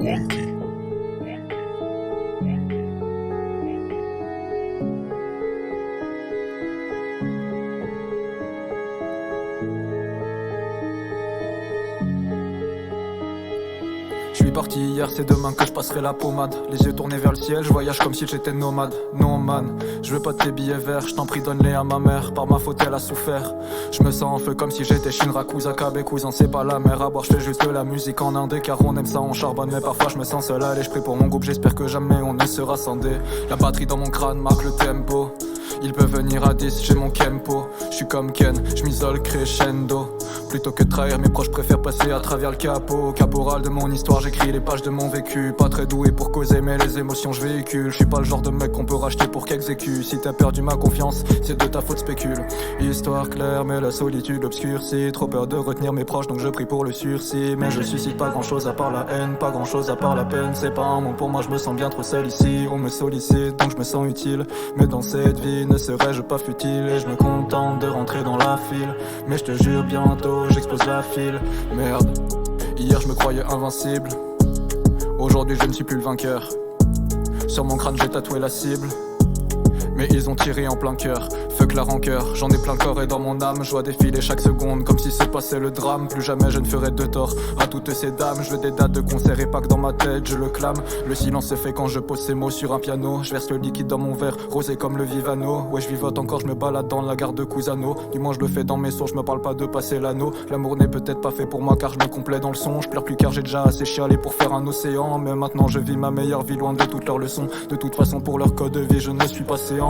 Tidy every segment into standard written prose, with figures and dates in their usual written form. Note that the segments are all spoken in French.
Je suis parti hier, c'est demain que je passerai la pommade. Les yeux tournés vers le ciel, je voyage comme si j'étais nomade. Non man, je veux pas de tes billets verts, je t'en prie donne-les à ma mère. Par ma faute elle a souffert. Je me sens en feu comme si j'étais Shinraku Zakabe cousin, c'est pas la mer à boire, je fais juste de la musique en indé. Car on aime ça, on charbonne, mais parfois je me sens seul. Allez, je prie pour mon groupe, j'espère que jamais on ne sera scindé. La batterie dans mon crâne marque le tempo. Il peut venir à 10, j'ai mon Kempo. Je suis comme Ken, je m'isole crescendo. Plutôt que de trahir mes proches, préfère passer à travers le capot. Caporal de mon histoire, j'écris les pages de mon vécu. Pas très doué pour causer, mais les émotions je véhicule. Je suis pas le genre de mec qu'on peut racheter pour qu'exécute. Si t'as perdu ma confiance, c'est de ta faute, spécule. Histoire claire, mais la solitude obscurcie. Trop peur de retenir mes proches, donc je prie pour le sursis. Mais je suscite pas grand chose à part la haine, pas grand chose à part la peine. C'est pas un mot pour moi, je me sens bien trop seul ici. On me sollicite, donc je me sens utile. Mais dans cette vie, ne serais-je pas futile? Et je me contente de rentrer dans la file. Mais je te jure, bientôt j'explose la file. Merde, hier je me croyais invincible. Aujourd'hui je ne suis plus le vainqueur. Sur mon crâne j'ai tatoué la cible. Mais ils ont tiré en plein cœur. Fuck la rancœur, j'en ai plein le corps et dans mon âme je vois défiler chaque seconde comme si se passait le drame. Plus jamais je ne ferai de tort à toutes ces dames. Je veux des dates de concert et pas que dans ma tête je le clame. Le silence se fait quand je pose ces mots sur un piano. Je verse le liquide dans mon verre, rosé comme le Vivano. Ouais je vivote encore, je me balade dans la gare de Cusano. Du moins je le fais dans mes sons, je me parle pas de passer l'anneau. L'amour n'est peut-être pas fait pour moi car je me complais dans le son. Je pleure plus car j'ai déjà assez chialé pour faire un océan. Mais maintenant je vis ma meilleure vie loin de toutes leurs leçons. De toute façon pour leur code de vie je ne suis pas séant.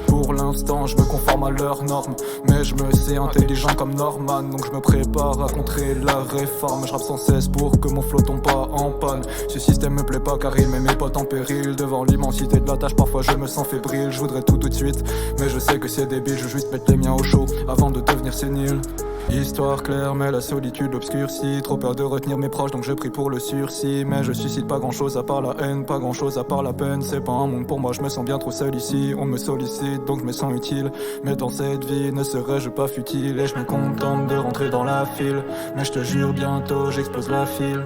Pour l'instant je me conforme à leurs normes. Mais je me sais intelligent comme Norman. Donc je me prépare à contrer la réforme. Je rappe sans cesse pour que mon flow tombe pas en panne. Ce système me plaît pas car il met mes potes en péril. Devant l'immensité de la tâche parfois je me sens fébrile. Je voudrais tout de suite mais je sais que c'est débile. Je veux juste mettre les miens au chaud avant de devenir sénile. Histoire claire mais la solitude obscurcie. Trop peur de retenir mes proches donc je prie pour le sursis. Mais je suscite pas grand chose à part la haine, pas grand chose à part la peine. C'est pas un monde pour moi, je me sens bien trop seul ici. On me sollicite donc je me sens utile. Mais dans cette vie ne serais-je pas futile? Et je me contente de rentrer dans la file. Mais je te jure bientôt j'explose la file.